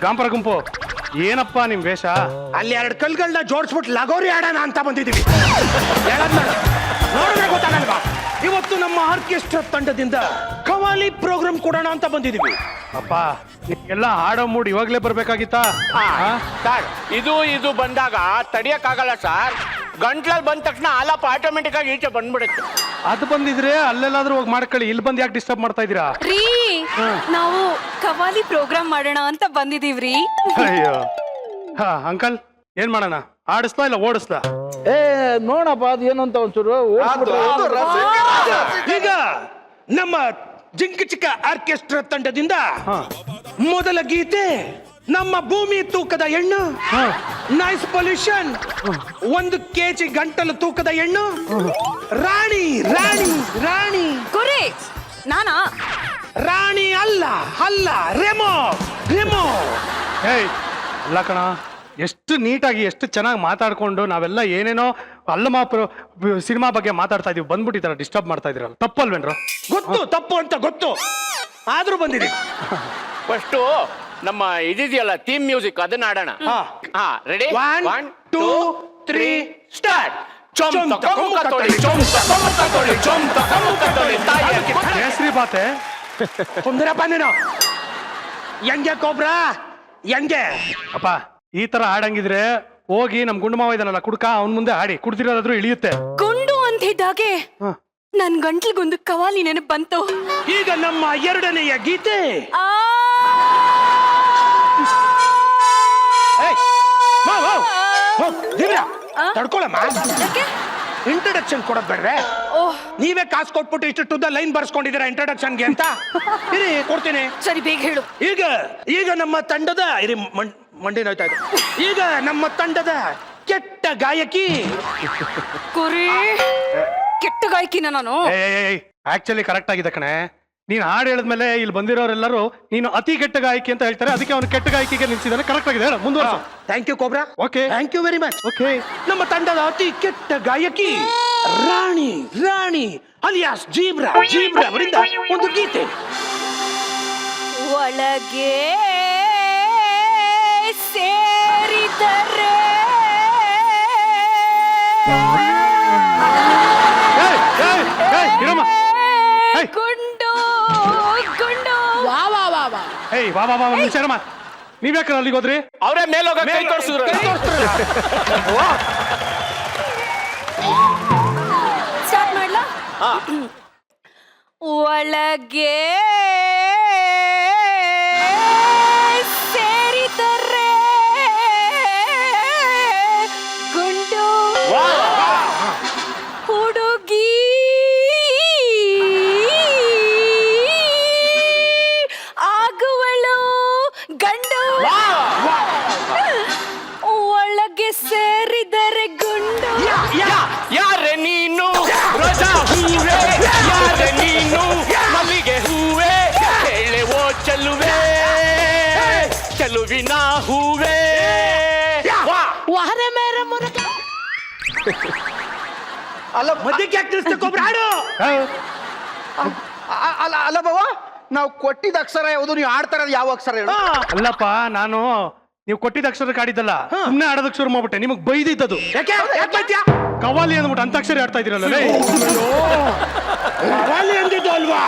ಗಾಂಪರ ಗುಂಪು ಏನಪ್ಪ ನಿಮ್ ವೇಷ? ಅಲ್ಲಿ 2 ಕಲ್ಗಳನ್ನ ಜೋಡಿಸ್ಬಿಟ್ಟು ಲಗೋರಿ ಆಡೋಣ ಅಂತ ಬಂದಿದೀವಿ. ನೋಡಿದ್ರೆ ಗೊತ್ತಾಗಲ್ವಾ? ಇವತ್ತು ನಮ್ಮ ಆರ್ಕೆಸ್ಟ್ರಾ ತಂಡದಿಂದ ಕವಾಲಿ ಪ್ರೋಗ್ರಾಮ್ ಕೊಡೋಣ ಅಂತ ಬಂದಿದೀವಿ. ಅಪ್ಪ ಎಲ್ಲ ಹಾಡೋ ಮೂಡ್ ಇವಾಗ್ಲೇ ಬರ್ಬೇಕಾಗಿತ್ತಾ? ಸರ್ ಇದು ಬಂದಾಗ ತಡಿಯಕ್ಕಾಗಲ್ಲ ಸರ್. ಗಂಟ್ಲಲ್ಲಿ ಬಂದ ತಕ್ಷಣ ಆಲಾಪ ಆಟೋಮೆಟಿಕ್ ಆಗಿ ಈಚೆ ಬಂದ್ಬಿಡುತ್ತೆ. ಅದು ಬಂದಿದ್ರೆ ಅಲ್ಲೆಲ್ಲಾದ್ರೂ ಹೋಗಿ ಮಾಡ್ಕೊಳ್ಳಿ, ಇಲ್ಲಿ ಬಂದು ಯಾಕೆ ಡಿಸ್ಟರ್ಬ್ ಮಾಡ್ತಾ ಇದೀರಾ? ರೀ ನಾವು ಕವಾಲಿ ಪ್ರೋಗ್ರಾಮ್ ಮಾಡೋಣ ಅಂತ ಬಂದಿದೀವ್ರಿ. ಅಯ್ಯೋ ಅಂಕಲ್ ಏನ್ ಮಾಡೋಣ, ಆಡಿಸ್ಲಾ ಇಲ್ಲ ಓಡಿಸ್ಲಾ? ನೋಡಪ್ಪ ಅದು ಏನು ಅಂತ ಒಂಚೂರು ಈಗ ನಮ್ಮ ಜಿಂಕ ಚಿಕ್ಕ ಆರ್ಕೆಸ್ಟ್ರಾ ತಂಡದಿಂದ ಮೊದಲ ಗೀತೆ ನಮ್ಮ ಭೂಮಿ ತೂಕದ ಹೆಣ್ಣು, ನಾಯ್ಸ್ ಪೊಲ್ಯೂಷನ್, 1 kg ಗಂಟಲು ತೂಕದ ಹೆಣ್ಣು, ರಾಣಿ ರಾಣಿ ರಾಣಿ ಗುರಿ ನಾನಾ? ರಾಣಿ ಅಲ್ಲ ಅಲ್ಲ ರೆಮೋ ರೆಮೋ. ಏಯ್ ಅಲ್ಲ ಕಣ, ಎಷ್ಟು ನೀಟಾಗಿ ಎಷ್ಟು ಚೆನ್ನಾಗಿ ಮಾತಾಡ್ಕೊಂಡು ನಾವೆಲ್ಲ ಏನೇನೋ ಅಲ್ಲಮ ಸಿನಿಮಾ ಬಗ್ಗೆ ಮಾತಾಡ್ತಾ ಇದೀವಿ, ಬಂದ್ಬಿಟ್ಟಿದಾರ ಡಿಸ್ಟರ್ಬ್ ಮಾಡ್ತಾ ಇದೀರಲ್ಲ, ತಪ್ಪಲ್ವೇನ್ರ? ಗೊತ್ತು ತಪ್ಪು ಅಂತ ಗೊತ್ತು, ಆದ್ರೂ ಬಂದಿದೆ. ಫಸ್ಟು ನಮ್ಮ ಇದಿದೆಯಲ್ಲ ಥೀಮ್ ಮ್ಯೂಸಿಕ್ ಅದನ್ನ ಆಡೋಣ. ರೆಡಿ? 1 2 3 ಸ್ಟಾರ್ಟ್. ಕೇಸರಿ ಬಾತೆ ಕುಂದರಪ್ಪ ನೀನು. ಹೆಂಗೆ ಕೋಬ್ರಾ ಹೆಂಗೆ? ಅಪ್ಪ ಈ ತರ ಆಡಂಗಿದ್ರೆ ಹೋಗಿ ನಮ್ ಗುಂಡು ಮಾವ ಇದನ್ನಲ್ಲ ಕುಡ್ಕ, ಅವನ್ ಮುಂದೆ ಆಡಿ, ಕುಡ್ದಿರೋದಾದ್ರೂ ಇಳಿಯುತ್ತೆ. ಗುಂಡು ಅಂತಿದ್ದಾಗೆ ನನ್ ಗಂಟ್ಲಿಗೊಂದು ಕವಾಲಿ ನೆನಪು ಬಂತು. ಈಗ ನಮ್ಮ 2ನೇಯ ಗೀತೆ ತಡ್ಕೊಳಮ್ಮ, ಇಂಟ್ರಡಕ್ಷನ್ ಕೊಡೋದ್ ಬೇಡ್ರೆ? ನೀವೇ ಕಾಸು ಕೊಟ್ಬಿಟ್ಟು ಇಷ್ಟು ಲೈನ್ ಬರ್ಸ್ಕೊಂಡಿದ್ದೀರಾ ಇಂಟ್ರಡಕ್ಷನ್ಗೆ ಅಂತ. ಇರಿ ಕೊಡ್ತೀನಿ. ಸರಿ ಬೇಗ ಹೇಳು. ಈಗ ನಮ್ಮ ತಂಡದ ಮಂಡಿ ನೋಯ್ತಾ ಇದೆ. ಈಗ ನಮ್ಮ ತಂಡದ ಕೆಟ್ಟ ಗಾಯಕಿ ಕುರಿ ಕೆಟ್ಟ ಗಾಯಕಿನ ನಾನು. ಆಕ್ಚುಲಿ ಕರೆಕ್ಟ್ ಆಗಿದೆ ಕಣೆ. ನೀನ್ ಹಾಡು ಹೇಳಿದ್ಮೇಲೆ ಇಲ್ಲಿ ಬಂದಿರೋರೆಲ್ಲರೂ ನೀನು ಅತಿ ಕೆಟ್ಟ ಗಾಯಕಿ ಅಂತ ಹೇಳ್ತಾರೆ, ಅದಕ್ಕೆ ಅವನು ಕೆಟ್ಟ ಗಾಯಕಿಗೆ ನಿಲ್ಸಿದಾನೆ. ಕರೆಕ್ಟ್ ಆಗಿದೆ, ಹೇಳ ಮುಂದುವರ್ಸು. Thank you cobra. Okay, thank you very much. Okay, ನಮ್ಮ ತಂಡದ ಅತಿ ಕೆಟ್ಟ ಗಾಯಕಿ Rani Rani alias zebra zebra ಅವರಿಂದ ಒಂದು ಗೀತೆ. ಒಳಗೆ ಸೇರಿದರೆ ಗುಂಡು ಗುಂಡು. ಏಯ್ ವಾ ವಾ ವಾ ನಿಲ್ಸರಮ್ಮ, ನೀವ್ಯಾಕ ಅಲ್ಲಿಗೆ ಹೋದ್ರಿ? ಅವರೇ ಮೇಲೋಗ ಕೈ ತೋರಿಸಿದ್ರು. ಸ್ಟಾರ್ಟ್ ಮಾಡ್ಲಾ? ಒಳಗೆ ಸೇರಿದರೆ ಗುಂಡು ಹುಡುಗಿ ಆಗುವಳು ಗಂಡು. ಒಳಗೆ ಸೇರಿದರೆ ಗುಂಡು. ಯಾರೆ ನೀನು ರೋಜಾ ಹೂವೆ, ಯಾರೆ ನೀನು ಮಲ್ಲಿಗೆ ಹೂವೆ, ಹೇಳೆವೋ ಚೆಲುವೆ ಚೆಲುವಿನ ಹೂವೆ. ವಾಹನೆ ಮೇರೆ ಮುರುಗ. ಅಲ್ಲ ಮಧ್ಯಕ್ಕೆ ಯಾಕೆ ತಿಳಿಸ್ತೇ ಕೋಬ್ರಾ? ಹಾಡು. ಅಲ್ಲ ಬಾವ, ನಾವು ಕೊಟ್ಟಿದ್ದ ಅಕ್ಷರ ಯಾವುದು, ನೀವು ಆಡ್ತಾ ಇರೋದು ಯಾವ ಅಕ್ಷರ ಹೇಳು? ಅಲ್ಲಪ್ಪ, ನಾನು ನೀವು ಕೊಟ್ಟಿದ್ದ ಅಕ್ಷರಕ್ಕೆ ಆಡಿದ್ದಲ್ಲ, ಸುಮ್ಮನೆ ಆಡೋದಕ್ಕೆ ಶುರು ಮಾಡ್ಬಿಟ್ಟೆ. ನಿಮಗ್ ಬೈದಿದ್ದದು ಯಾಕೆ ಯಾಕೆ ಬೈತ್ಯಾ? ಕವಾಲಿ ಅಂದ್ಬಿಟ್ಟು ಅಂತಾಕ್ಷರಿ ಆಡ್ತಾ ಇದೀರಲ್ಲ. ಕವಾಲಿ ಅಂದಿದ್ದು ಅಲ್ವಾ?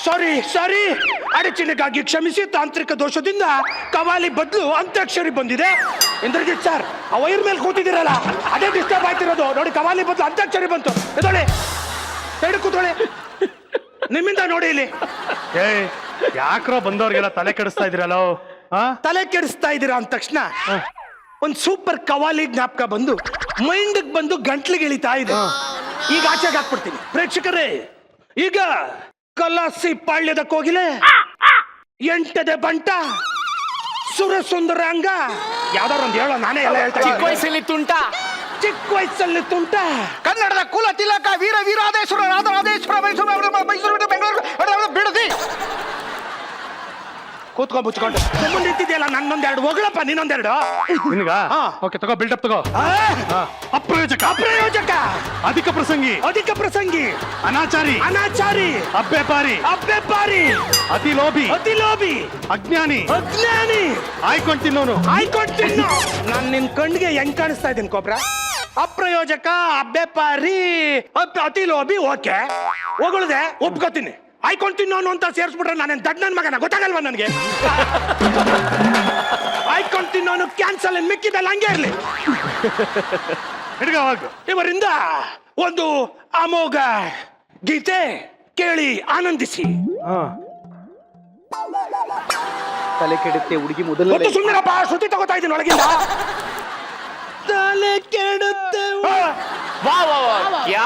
ಸಾರಿ ಸಾರಿ, ಅಡಚಣೆಗಾಗಿ ಕ್ಷಮಿಸಿ. ತಾಂತ್ರಿಕ ದೋಷದಿಂದ ಕವಾಲಿ ಬದಲು ಅಂತ್ಯಾಕ್ಷರಿ ಬಂದಿದೆ. ಇಂದ್ರಜಿತ್ ಸರ್, ಆ ವೈರ್ ಮೇಲೆ ಕೂತಿದ್ದೀರಲ್ಲ, ಅದೇ ಡಿಸ್ಟರ್ಬ್ ಆಯ್ತಿರೋದು ನೋಡಿ. ಕವಾಲಿ ಬದಲು ಅಂತ್ಯಾಕ್ಷರಿ ಬಂತು. ಎದೊಳೆ ಸೈಡ್ ಕೂತ್ಕೊಳ್ಳಿ. ನಿಮ್ಮಿಂದ ನೋಡಿ ಇಲ್ಲಿ. ಏಯ್ ಯಾಕ್ರೋ ಬಂದವ್ರಿಗೆಲ್ಲ ತಲೆ ಕೆಡಿಸ್ತಾ ಇದ್ದೀರಲ್ಲ? ತಲೆ ಕೆಡಿಸ್ತಾ ಇದ್ದೀರಾ ಅಂದ ತಕ್ಷಣ ಒಂದ್ ಸೂಪರ್ ಕವಾಲಿ ಜ್ಞಾಪಕ ಬಂದು ಮೈಂಡ್ ಬಂದು ಗಂಟ್ಲಿಗೆ ಇಳಿತಾ ಇದೆ. ಈಗ ಆಚೆಗೆ ಹಾಕ್ಬಿಡ್ತೀನಿ ಪ್ರೇಕ್ಷಕರೇ. ಈಗ ಕಲಾಸಿ ಪಾಳ್ಯದ ಕೋಗಿಲೆ, ಎಂಟದೆ ಬಂಟ, ಸುರ ಸುಂದರಾಂಗ, ಯಾವ್ದಾರು ಒಂದು ಹೇಳೋ, ನಾನೇ ಎಲ್ಲ ಹೇಳ್ತಾ. ಚಿಕ್ಕ ವಯಸ್ಸಲ್ಲಿ ತುಂಟ, ಚಿಕ್ಕ ವಯಸ್ಸಲ್ಲಿ ತುಂಟ, ಕನ್ನಡದ ಕುಲ ತಿಲಕ ವೀರ ವೀರಾದೇಶ್ವರ ರಾಧರಾಧೇಶ್ವರ ಮೈಸೂರು ಮೈಸೂರು ಬೆಂಗಳೂರು ಬಿಡದಿ. ಕೂತ್ಕೊ ಮುಚ್ಕೊಂಡು ಸುಮ್ಮನೆ ನಿಂತಿದ್ಯಲ್ಲ ನನ್ನೊಂದೆರಡು ಹೋಗ್ಲಪ್ಪ ನೀನೊಂದೆರಡು ನಿನಗ ಹಾ. ಓಕೆ ತಗೋ ಬಿಲ್ಡಪ್ ತಗೋ ಆ, ಅಪ್ರಯೋಜಕ ಅಪ್ರಯೋಜಕ ಅಧಿಕ ಪ್ರಸಂಗಿ ಅಧಿಕ ಪ್ರಸಂಗಿ ಅನಾಚಾರಿ ಅನಾಚಾರಿ ಅಬ್ಬೆಪಾರಿ ಅಬ್ಬೆಪಾರಿ ಅತಿ ಲೋಭಿ ಅತಿ ಲೋಭಿ ಅಜ್ಞಾನಿ ಅಜ್ಞಾನಿ ಆಯ್ಕೊಂಡು ತಿನ್ನೋನು ಆಯ್ಕೊಂಡು ತಿನ್ನು ನಾನ್ ನಿನ್ ಕಣ್ಣಿಗೆ ಹೆಂಗ್ ಕಾಣಿಸ್ತಾ ಇದ್ದೀನಿ ಕೊಬ್ರ ಅಪ್ರಯೋಜಕ ಅಬ್ಬೆಪಾರಿ ಅತಿ ಲೋಭಿ ಓಕೆ ಹೊಗಳ್ದೆ ಒಪ್ಕೋತೀನಿ ಆಯ್ಕೊಂಡು ತಿನ್ನೋನು ಅಂತ ಸೇರಿಸ್ಬಿಟ್ರೆ ನಾನೇನ್ ದಡ್ ನನ್ ಮಗನ ಗೊತ್ತಾಗಲ್ವಾ ನನಗೆ ಆಯ್ಕೊಂಡು ತಿನ್ನೋನು ಕ್ಯಾನ್ಸಲ್ ಮಿಕ್ಕಿದಲ್ಲ ಹಂಗೆ ಇರ್ಲಿ ಹಿಡ್ಗವಾಗ ಇವರಿಂದ ಒಂದು ಅಮೋಘ ಗೀತೆ ಕೇಳಿ ಆನಂದಿಸಿ ತಲೆ ಕೆಡುತ್ತೆ ಹುಡುಗಿ ಮೊದಲು ಗೊತ್ತು ಸುಮ್ಮನೆಪ್ಪ ಶ್ರುತಿ ತಗೋತಾ ಇದ್ದೀನಿ ಒಳಗಿಂದ ತಲೆ ಕೆಡುತ್ತೆ ವಾ ವಾ ವಾ ಕ್ಯಾ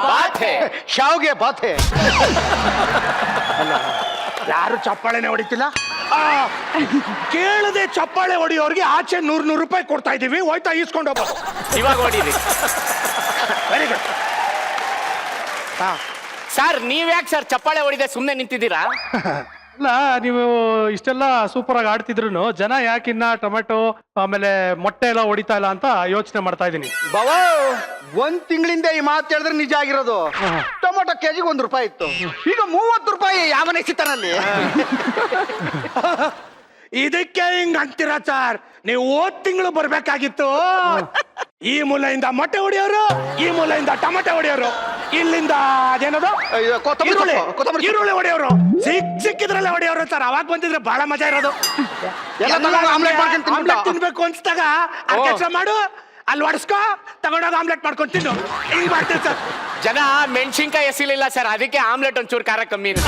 ಬಾತ್ ಹೈ ಶಾವ್ಗೆ ಬಾತೆ ಯಾರು ಚಪ್ಪಾಳೆನೆ ಹೊಡಿತಿಲ್ಲ ಕೇಳದೆ ಚಪ್ಪಾಳೆ ಹೊಡಿಯೋರ್ಗೆ ಆಚೆ 100 ರೂಪಾಯಿ ಕೊಡ್ತಾ ಇದೀವಿ ಹೋಯ್ತಾ ಈಸ್ಕೊಂಡು ಹೋಗ್ಬೋದು ಇವಾಗ ಹೊಡೀರಿ ವೆರಿ ಗುಡ್ ಸರ್ ನೀವ್ಯಾಕೆ ಸರ್ ಚಪ್ಪಾಳೆ ಹೊಡಿದೆ ಸುಮ್ಮನೆ ನಿಂತಿದ್ದೀರಾ ಅಲ್ಲ ನೀವು ಇಷ್ಟೆಲ್ಲ ಸೂಪರ್ ಆಗಿ ಆಡ್ತಿದ್ರು ಜನ ಯಾಕಿನ್ನ ಟೊಮೆಟೊ ಆಮೇಲೆ ಮೊಟ್ಟೆ ಎಲ್ಲ ಹೊಡಿತಾ ಇಲ್ಲ ಅಂತ ಯೋಚನೆ ಮಾಡ್ತಾ ಇದ್ದೀನಿ ಬಾವ ಒಂದ್ ತಿಂಗಳಿಂದ ಈ ಮಾತು ಹೇಳಿದ್ರೆ ನಿಜ ಆಗಿರೋದು ಟೊಮೊಟೊ ಕೆಜಿಗೆ 1 ರೂಪಾಯಿ ಇತ್ತು ಈಗ 30 ರೂಪಾಯಿ ಯಾವನೇ ಸಿತಾನಲ್ಲಿ ಇದಕ್ಕೆ ಹಿಂಗ್ ಅಂತೀರಾ ಸರ್ ನೀವು ಹೋದ್ ತಿಂಗಳು ಬರ್ಬೇಕಾಗಿತ್ತು ಈ ಮೂಲೆಯಿಂದ ಮೊಟ್ಟೆ ಹೊಡಿಯೋರು ಈ ಮೂಲೆಯಿಂದ ಟೊಮೆಟೊ ಹೊಡಿಯೋರು ಇಲ್ಲಿಂದ ಅದೇನದು ಅಯ್ಯೋ, ಕೊತ್ತಂಬರಿ ಈರುಳ್ಳಿ ಸೊಪ್ಪು, ಕೊತ್ತಂಬರಿ ಸೊಪ್ಪು. ಈರುಳ್ಳಿ ಹೊಡಿಯೋರು ಸಿಕ್ಕಿದ್ರಲ್ಲೇ ಹೊಡಿಯೋರು ಸರ್ ಅವಾಗ ಬಂದಿದ್ರೆ ಬಹಳ ಮಜಾ ಇರೋದು ಎಲ್ಲ ತಗೊಂಡು ಆಮ್ಲೆಟ್ ಮಾಡ್ಕೊಂಡು ತಿನ್ಬಿಟ್ಟ. ಆಮ್ಲೆಟ್ ತಿನ್ಬೇಕು ಅನ್ಸ್ದಾಗ ಕೆಲಸ ಮಾಡು ಅಲ್ಲಿ ಹೊಡ್ಸ್ಕೊ ತಗೊಂಡೋಗಿ ಆಮ್ಲೆಟ್ ಮಾಡ್ಕೊಂಡು ತಿನ್ನು ಹಿಂಗ್ ಮಾಡ್ತೀವಿ ಸರ್ ಜನ ಮೆಣಸಿನ್ಕಾಯಿ ಎಸಿಲಿಲ್ಲ ಸರ್ ಅದಕ್ಕೆ ಆಮ್ಲೆಟ್ ಒಂಚೂರು ಖಾರ ಕಮ್ಮಿ ಇದೆ.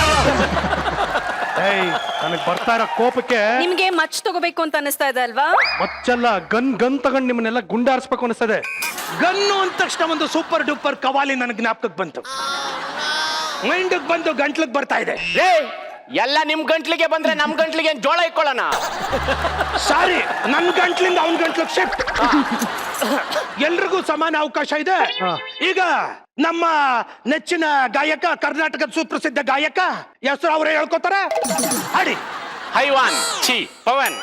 ಏಯ್ ನನಗೆ ಬರ್ತಾ ಇರೋ ಕೋಪಕ್ಕೆ ನಿಮ್ಗೆ ಮಚ್ ತಗೋಬೇಕು ಅಂತ ಅನಿಸ್ತಾ ಇದೆ ಅಲ್ವಾ? ಮಚ್ಚಲ್ಲ ಗನ್ ತಗೊಂಡು ನಿಮ್ಮನ್ನೆಲ್ಲ ಗುಂಡಾರಿಸ್ಬೇಕು ಅನಿಸ್ತದೆ ಗನ್ನು ಅಂದ ತಕ್ಷಣ ಒಂದು ಸೂಪರ್ ಡೂಪರ್ ಕವಾಲಿ ನನಗೆ ಜ್ಞಾಪಕಕ್ಕೆ ಬಂತು ಮೈಂಡಿಗೆ ಬಂದು ಗಂಟ್ಲಿಗೆ ಬರ್ತಾ ಇದೆ ರೇ ಎಲ್ಲ ನಿಮ್ ಗಂಟ್ಲಿಗೆ ಬಂದ್ರೆ ನಮ್ ಗಂಟ್ಲಿಗೆ ಏನ್ ಜೋಳ ಇಕ್ಕೊಳ್ಳೋಣ ಸಾರಿ ನನ್ ಗಂಟ್ಲಿಂದ ಅವನ್ ಗಂಟ್ಲಿಗೆ ಶಿಫ್ಟ್ ಎಲ್ರಿಗೂ ಸಮಾನ ಅವಕಾಶ ಇದೆ ಈಗ ನಮ್ಮ ನೆಚ್ಚಿನ ಗಾಯಕ ಕರ್ನಾಟಕದ ಸುಪ್ರಸಿದ್ಧ ಗಾಯಕ ಹೆಸರು ಅವರೇ ಹೇಳ್ಕೊತಾರೆ ಹಾಡಿ ಹೈವಾನ್ ಛೀ ಪವನ್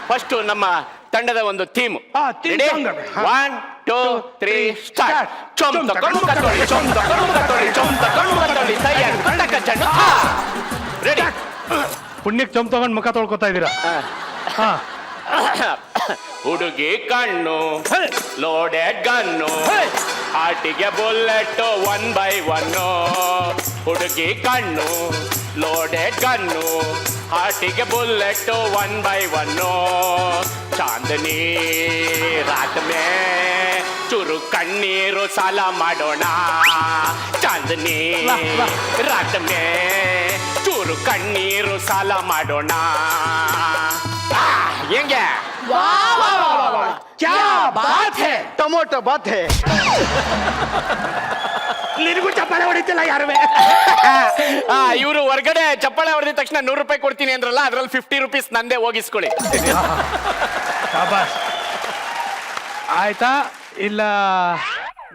ಫಸ್ಟ್ ನಮ್ಮ ತಂಡದ ಒಂದು ಥೀಮ್ ಹಾ, theme song. ಹಾ. 1 2 3 ಸ್ಟಾರ್ಟ್ ಚೊಂ ತಕೊಂಡು ಕತ್ತೋಳಿ ಚೊಂ ತಕೊಂಡು ಕತ್ತೋಳಿ ಚೊಂ ತಕೊಂಡು ಕತ್ತೋಳಿ ತಯ್ಯಾರ ಕಟ್ಟಕ ಚಂಡು ರೆಡಿ ಪುಣ್ಯಕ್ಕೆ ಚಮ್ ತಗೊಂಡು ಮುಖ ತೊಳ್ಕೊತಾ ಇದ್ದೀರಾ ಹಾ ಹುಡುಗಿ ಕಣ್ಣು ಲೋಡೆ ಗನ್ನು ಹಾಟಿಗೆ ಬುಲೆಟ್ 1 by 1 ಹುಡುಗಿ ಕಣ್ಣು ಲೋಡೆ ಗನ್ನು ಹಾಟಿಗೆ ಬುಲೆಟ್ 1 by 1 ಚಾಂದನಿ ರಾತ್ ಮೇ ಚೂರು ಕಣ್ಣೀರು ಸಾಲ ಮಾಡೋಣ ಚಾಂದನಿ ರಾತ್ ಮೇ ಚೂರು ಕಣ್ಣೀರು ಸಾಲ ಮಾಡೋಣ ಹೆಂಗೆ ಕ್ಯಾ ಬಾತ್ ಹೈ ಟೊಮೊಟೊ ಬಾತೆ ನಿನಗೂ ಚಪ್ಪಾಳೆ ಹೊಡಿತಿಲ್ಲ ಯಾರುವೆ ಇವರು ಹೊರಗಡೆ ಚಪ್ಪಾಳೆ ಹೊಡೆದ ತಕ್ಷಣ 100 ರೂಪಾಯಿ ಕೊಡ್ತೀನಿ ಅಂದ್ರಲ್ಲ ಅದ್ರಲ್ಲಿ 50 ರೂಪೀಸ್ ನಂದೇ ಹೋಗಿಸ್ಕೊಳ್ಳಿ ಶಾಬಾಸ್ ಆಯ್ತಾ ಇಲ್ಲ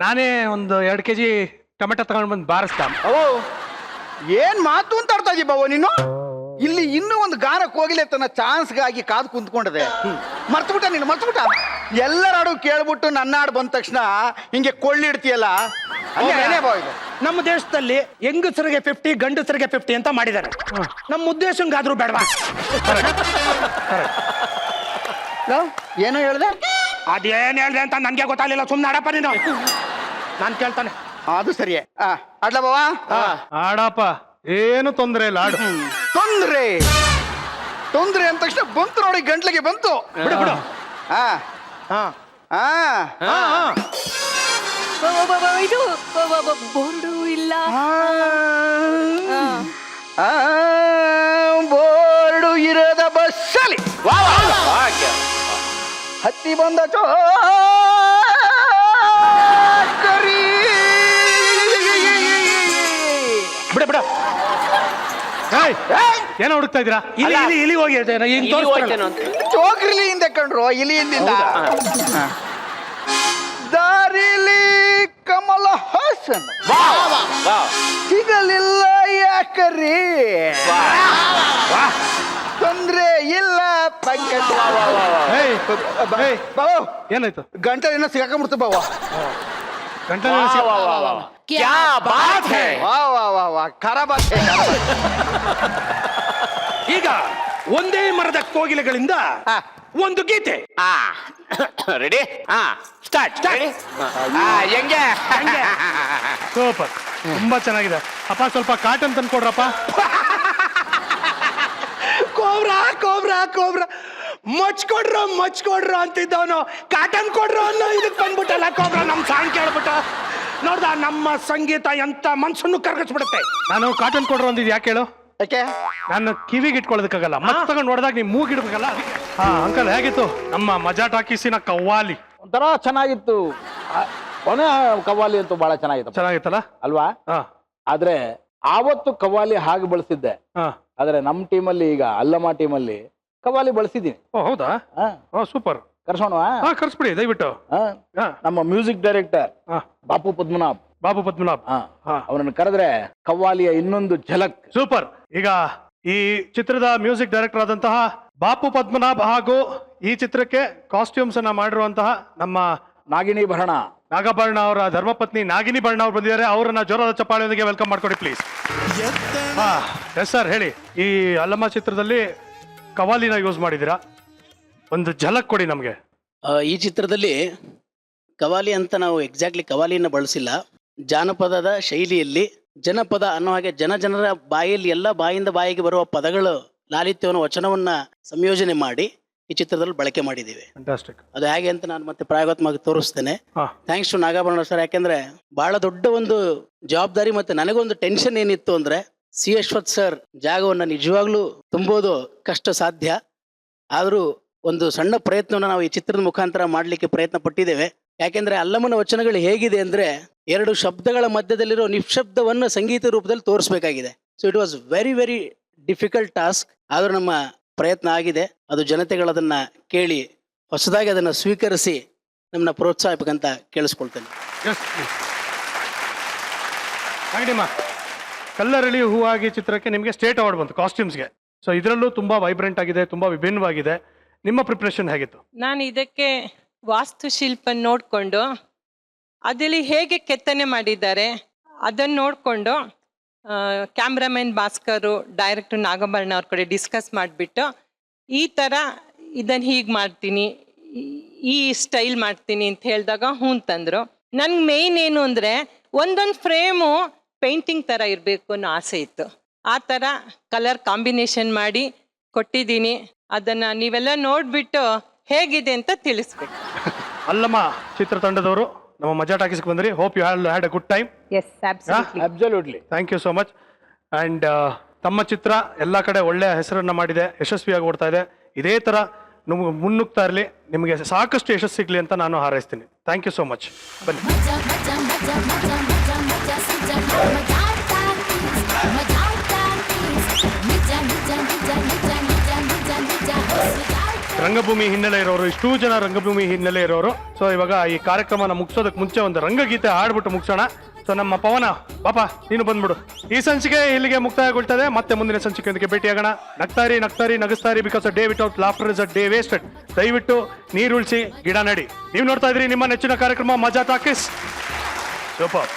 ನಾನೇ ಒಂದು 2 kg ಟೊಮೆಟೊ ತಗೊಂಡು ಬಂದು ಬಾರಿಸ್ತಾ ಓ ಏನ್ ಮಾತು ಅಂತ ಆಡ್ತಾ ಇದೀಯ ಬಾವ ನೀನು ಇಲ್ಲಿ ಇನ್ನೂ ಒಂದು ಗಾನಕ್ಕೆ ಹೋಗಿಲ್ಲ ತನ್ನ ಚಾನ್ಸ್ಗಾಗಿ ಕಾದು ಕುಂತ್ಕೊಂಡಿದೆ ಮರ್ತ್ಬಿಟ್ಟ ನೀನು ಮರ್ತ್ಬಿಟ್ಟ ಎಲ್ಲರ ಹಾಡು ಕೇಳ್ಬಿಟ್ಟು ನನ್ನ ಹಾಡು ಬಂದ ತಕ್ಷಣ ಹಿಂಗೆ ಕೊಳ್ಳಿಡ್ತೀಯಲ್ಲ ಏನೇ ಬಾವ ಇದು ನಮ್ಮ ದೇಶದಲ್ಲಿ ಹೆಂಗಸರಿಗೆ 50 ಗಂಡಸರಿಗೆ 50 ಅಂತ ಮಾಡಿದ್ದಾರೆ ನಮ್ಮ ಉದ್ದೇಶಂಗಾದ್ರೂ ಬೇಡವಾ ಏನೋ ಹೇಳ್ದೆ ಅದೇನ್ ಹೇಳ್ದೆ ಅಂತ ನನ್ಗೆ ಗೊತ್ತಾಗ್ಲಿಲ್ಲ ಸುಮ್ನೆ ಆಡಪ್ಪ ನೀನು ನಾನ್ ಕೇಳ್ತಾನೆ ಅದು ಸರಿಯೇ ಆಡ್ಲ ಬಾವ ಆಡಪ್ಪ ಏನು ತೊಂದರೆ ಇಲ್ಲ ಆಡು ತೊಂದ್ರೆ ತೊಂದ್ರೆ ಅಂದ ತಕ್ಷಣ ಬಂತು ನೋಡಿ ಗಂಟ್ಲಿಗೆ ಬಂತು ಬಿಡು ಬಿಡು ಹಾ ಹಾ ಹಾ ಹಾ ಹಾ ಇದು ಬೋರ್ಡು ಇಲ್ಲ ಆ. ಬೋರ್ಡು ಇರದ ಬಸ್ಸಲ್ಲಿ ಹತ್ತಿ ಬಂದ ಕರಿ ಬಿಡ ಬಿಡ ಏನೋ ಹುಡುಕ್ತಾ ಇದ್ದೀರಾ ಇಲ್ಲಿ ಇಲ್ಲಿ ಇಲ್ಲಿ ಹೋಗಿ ಹೇಳ್ತೇನೆ ಹಿಂಗ್ ತೋರಿಸ್ತಾನೆ ಚೋಕ್ರಿಲಿ ಹಿಂದೆ ಕಂಡ್ರು ಇಲ್ಲಿ ಹಿಂದಿಂದ ದಾರಿಲಿ ಕಮಲ ಹಾಸನ್ ಸಿಗಲಿಲ್ಲ ಯಾಕರಿ ತೊಂದ್ರೆ ಇಲ್ಲ ಪಂಕಜ. ಏಯ್ ಏಯ್ ಬಾವು ಏನಾಯ್ತು ಗಂಟೆ ಏನೋ ಸಿಗಾಕೊಂಡ್ಬಿಡ್ತು ಬಾವ. ಗಂಟೆ ಕ್ಯಾ ಬಾತ್ ಹೈ. ವಾ ವಾ ವಾ ವಾ ಖರಾಬ್ ಈಗ ಒಂದೇ ಮರದ ಕೋಗಿಲೆಗಳಿಂದ ಹಾ. ಒಂದು ಗೀತೆ. Ready start. ಹೆಂಗೆ ಸೂಪರ್, ತುಂಬಾ ಚೆನ್ನಾಗಿದೆ. ಅಪ್ಪ ಸ್ವಲ್ಪ ಕಾಟನ್ ತಂದು ಕೊಡ್ರಪ್ಪ. ಕೋಬ್ರಾ ಕೋಬ್ರಾ ಕೋಬ್ರಾ ಮಚ್ಕೊಡ್ರು ಅಂತಿದ್ದವನು ಕಾಟನ್ ಕೊಡ್ರು ಅನ್ನೋ ಇದಕ್ಕೆ ಬಂದ್ಬಿಟ್ಟಲ್ಲ ಕೋಬ್ರಾ. ನಮ್ ಸಾಂಗ್ ಕೇಳ್ಬಿಟ್ಟ ನೋಡ್ದ, ನಮ್ಮ ಸಂಗೀತ ಎಂತ ಮನ್ಸನ್ನು ಕರ್ಗಿಸ್ಬಿಡುತ್ತೆ. ನಾನು ಕಾಟನ್ ಕೊಡ್ರು ಅಂದಿದ್ದು ಯಾಕೆ ಹೇಳು? ಯಾಕೆ? ನಾನು ಕಿವಿಗೆ ಇಟ್ಕೊಳ್ಳೋದಕ್ಕಾಗಲ್ಲ, ಮತ್ತೆ ತಗೊಂಡು ನೋಡಿದಾಗ ನೀವು ಮೂಗಿಡ್ಬೇಕಲ್ಲ. ಹಾ ಅಂಕಲ್, ಹೇಗಿತ್ತು ನಮ್ಮ ಮಜಾ ಟಾಕೀಸಿನ ಕವ್ವಾಲಿ? ಒಂಥರ ಚೆನ್ನಾಗಿತ್ತು. ಕೊನೆ ಕವ್ವಾಲಿ ಅಂತೂ ಬಹಳ ಚೆನ್ನಾಗಿತ್ತು, ಚೆನ್ನಾಗಿತ್ತಲ್ಲ? ಅಲ್ವಾ? ಹಾ ಆದ್ರೆ ಆವತ್ತು ಕವ್ವಾಲಿ ಹಾಗೆ ಬಳಸಿದ್ದೆ. ಹಾ. ಆದ್ರೆ ನಮ್ ಟೀಮಲ್ಲಿ ಈಗ ಅಲ್ಲಮ್ಮ ಟೀಮಲ್ಲಿ ಕವ್ವಾಲಿ ಬಳಸಿದೀನಿ. ಓ ಹೌದಾ? ಓ ಸೂಪರ್. ಕರ್ಸೋಣವಾ? ಹಾ ಕರ್ಸ್ಬಿಡಿ ದಯವಿಟ್ಟು. ಹಾ. ನಮ್ಮ ಮ್ಯೂಸಿಕ್ ಡೈರೆಕ್ಟರ್ ಹಾ. ಬಾಪು ಪದ್ಮನಾಭ್. ಬಾಬು ಪದ್ಮನಾಭ್. ಹಾ. ಅವನನ್ನು ಕರೆದ್ರೆ ಕವ್ವಾಲಿಯ ಇನ್ನೊಂದು ಝಲಕ್. ಸೂಪರ್. ಈಗ ಈ ಚಿತ್ರದ ಮ್ಯೂಸಿಕ್ ಡೈರೆಕ್ಟರ್ ಆದಂತಹ ಬಾಪು ಪದ್ಮನಾಭ್ ಹಾಗೂ ಈ ಚಿತ್ರಕ್ಕೆ ಕಾಸ್ಟ್ಯೂಮ್ಸ್ ಅನ್ನ ಮಾಡಿರುವಂತಹ ನಮ್ಮ ನಾಗಿಣಿ ಭರಣ, ನಾಗಭರಣ ಅವರ ಧರ್ಮಪತ್ನಿ ನಾಗಿನಿ ಭರಣ ಅವ್ರು ಬಂದಿದ್ದಾರೆ. ಅವರನ್ನ ಜೋರಾದ ಚಪ್ಪಾಳೆಯೊಂದಿಗೆ ವೆಲ್ಕಮ್ ಮಾಡ್ಕೊಡಿ ಪ್ಲೀಸ್. ಹಾ ಎಸ್ ಸರ್, ಹೇಳಿ. ಈ ಅಲ್ಲಮ್ಮ ಚಿತ್ರದಲ್ಲಿ ಕವಾಲಿನ ಯೂಸ್ ಮಾಡಿದ್ದೀರಾ, ಒಂದು ಝಲಕ್ ಕೊಡಿ ನಮಗೆ. ಈ ಚಿತ್ರದಲ್ಲಿ ಕವಾಲಿ ಅಂತ ನಾವು ಎಕ್ಸಾಕ್ಟ್ಲಿ ಕವಾಲಿನ ಬಳಸಿಲ್ಲ. ಜಾನಪದದ ಶೈಲಿಯಲ್ಲಿ ಜನಪದ ಅನ್ನೋ ಹಾಗೆ ಜನರ ಬಾಯಲ್ಲಿ ಎಲ್ಲ ಬಾಯಿಂದ ಬಾಯಿಗೆ ಬರುವ ಪದಗಳು ಲಾಲಿತ್ಯವನ್ನು ವಚನವನ್ನ ಸಂಯೋಜನೆ ಮಾಡಿ ಈ ಚಿತ್ರದಲ್ಲಿ ಬಳಕೆ ಮಾಡಿದ್ದೀವಿ. ಫ್ಯಾಂಟಾಸ್ಟಿಕ್. ಅದು ಹೇಗೆ ಅಂತ ನಾನು ಮತ್ತೆ ಪ್ರಾಯೋಗಿಕವಾಗಿ ತೋರಿಸ್ತೇನೆ. ಹಾ. Thanks to Nagabharana sir. ಯಾಕೆಂದ್ರೆ ಬಹಳ ದೊಡ್ಡ ಒಂದು ಜವಾಬ್ದಾರಿ ಮತ್ತೆ ನನಗೊಂದು ಟೆನ್ಷನ್ ಏನಿತ್ತು ಅಂದ್ರೆ ಸಿ ಅಶ್ವಥ್ ಸರ್ ಜಾಗವನ್ನ ನಿಜವಾಗ್ಲೂ ತುಂಬೋದು ಕಷ್ಟ ಸಾಧ್ಯ. ಆದರೂ ಒಂದು ಸಣ್ಣ ಪ್ರಯತ್ನವನ್ನು ನಾವು ಈ ಚಿತ್ರದ ಮುಖಾಂತರ ಮಾಡಲಿಕ್ಕೆ ಪ್ರಯತ್ನ ಪಟ್ಟಿದ್ದೇವೆ. ಯಾಕೆಂದ್ರೆ ಅಲ್ಲಮ್ಮನ ವಚನಗಳು ಹೇಗಿದೆ ಅಂದ್ರೆ 2 ಶಬ್ದಗಳ ಮಧ್ಯದಲ್ಲಿರೋ ನಿಶ್ಶಬ್ದವನ್ನು ಸಂಗೀತ ರೂಪದಲ್ಲಿ ತೋರಿಸಬೇಕಾಗಿದೆ. So it was very very difficult task. ಆದ್ರೂ ನಮ್ಮ ಪ್ರಯತ್ನ ಆಗಿದೆ. ಅದು ಜನತೆಗಳದನ್ನ ಕೇಳಿ ಹೊಸದಾಗಿ ಅದನ್ನ ಸ್ವೀಕರಿಸಿ ನಮ್ಮನ್ನ ಪ್ರೋತ್ಸಾಹಿಸಬೇಕಂತ ಕೇಳಿಸ್ಕೊಳ್ತೇನೆ. ನಾಗಿನಿಮ್ಮ, ಕಲ್ಲರಳಿ ಹೂವಾಗಿ ಚಿತ್ರಕ್ಕೆ ನಿಮಗೆ ಸ್ಟೇಟ್ ಅವಾರ್ಡ್ ಬಂತು ಕಾಸ್ಟ್ಯೂಮ್ಸ್ಗೆ. ಸೊ ಇದರಲ್ಲೂ ತುಂಬಾ ವೈಬ್ರೆಂಟ್ ಆಗಿದೆ, ತುಂಬಾ ವಿಭಿನ್ನವಾಗಿದೆ. ನಿಮ್ಮ ಪ್ರಿಪ್ರೇಷನ್ ಹೇಗಿತ್ತು? ನಾನು ಇದಕ್ಕೆ ವಾಸ್ತುಶಿಲ್ಪ ನೋಡಿಕೊಂಡು ಅದರಲ್ಲಿ ಹೇಗೆ ಕೆತ್ತನೆ ಮಾಡಿದ್ದಾರೆ ಅದನ್ನು ನೋಡಿಕೊಂಡು ಕ್ಯಾಮ್ರಾಮನ್ ಭಾಸ್ಕರು, ಡೈರೆಕ್ಟರ್ ನಾಗಭರಣ ಅವ್ರ ಕಡೆ ಡಿಸ್ಕಸ್ ಮಾಡಿಬಿಟ್ಟು ಈ ಥರ ಇದನ್ನು ಹೀಗೆ ಮಾಡ್ತೀನಿ, ಈ ಸ್ಟೈಲ್ ಮಾಡ್ತೀನಿ ಅಂತ ಹೇಳಿದಾಗ ಹ್ಞೂ ಅಂತಂದರು. ನನ್ಗೆ ಮೇಯ್ನ್ ಏನು ಅಂದರೆ ಒಂದೊಂದು ಫ್ರೇಮು ಪೇಂಟಿಂಗ್ ಥರ ಇರಬೇಕು ಅನ್ನೋ ಆಸೆ ಇತ್ತು. ಆ ಥರ ಕಲರ್ ಕಾಂಬಿನೇಷನ್ ಮಾಡಿ ಕೊಟ್ಟಿದ್ದೀನಿ. ಅದನ್ನು ನೀವೆಲ್ಲ ನೋಡಿಬಿಟ್ಟು ಹೇಗಿದೆ ಅಂತ ತಿಳಿಸ್ಬೇಕು. ಅಲ್ಲಮ್ಮ ಚಿತ್ರತಂಡದವರು ನಮ್ಮ ಮಜಾ ಟಾಕೀಸ್ಗೆ ಬಂದ್ರಿ. Hope you had a good time. Yes, absolutely. Thank you so much. And ತಮ್ಮ ಚಿತ್ರ ಎಲ್ಲ ಕಡೆ ಒಳ್ಳೆಯ ಹೆಸರನ್ನು ಮಾಡಿದೆ, ಯಶಸ್ವಿಯಾಗಿ ಓಡ್ತಾ ಇದೆ. ಇದೇ ಥರ ನೀವು ಮುನ್ನುಗ್ತಾ ಇರಲಿ, ನಿಮಗೆ ಸಾಕಷ್ಟು ಯಶಸ್ಸು ಸಿಗಲಿ ಅಂತ ನಾನು ಹಾರೈಸ್ತೀನಿ. Thank you so much. ಬನ್ನಿ. ರಂಗಭೂಮಿ ಹಿನ್ನೆಲೆ ಇರೋರು, ಇಷ್ಟೂ ಜನ ರಂಗಭೂಮಿ ಹಿನ್ನೆಲೆ ಇರೋರು. ಸೊ ಇವಾಗ ಈ ಕಾರ್ಯಕ್ರಮನ ಮುಗಿಸೋದಕ್ಕೆ ಮುಂಚೆ ಒಂದು ರಂಗಗೀತೆ ಹಾಡ್ಬಿಟ್ಟು ಮುಗಿಸೋಣ. ಸೊ ನಮ್ಮ ಪವನ ಪಾಪ ನೀನು ಬಂದ್ಬಿಡು. ಈ ಸಂಚಿಕೆ ಇಲ್ಲಿಗೆ ಮುಕ್ತಾಯಗೊಳ್ತದೆ. ಮತ್ತೆ ಮುಂದಿನ ಸಂಚಿಕೆಯೊಂದಿಗೆ ಭೇಟಿಯಾಗೋಣ. ನಗ್ತಾರಿ ನಗ್ತಾರಿ ನಗಿಸ್ತಾರಿ, because a day without laughter is a day wasted. ದಯವಿಟ್ಟು ನೀರುಳಿಸಿ, ಗಿಡ ನಡಿ. ನೀವು ನೋಡ್ತಾ ಇದ್ರಿ ನಿಮ್ಮ ನೆಚ್ಚಿನ ಕಾರ್ಯಕ್ರಮ ಮಜಾ ಟಾಕೀಸ್. ಸೂಪರ್.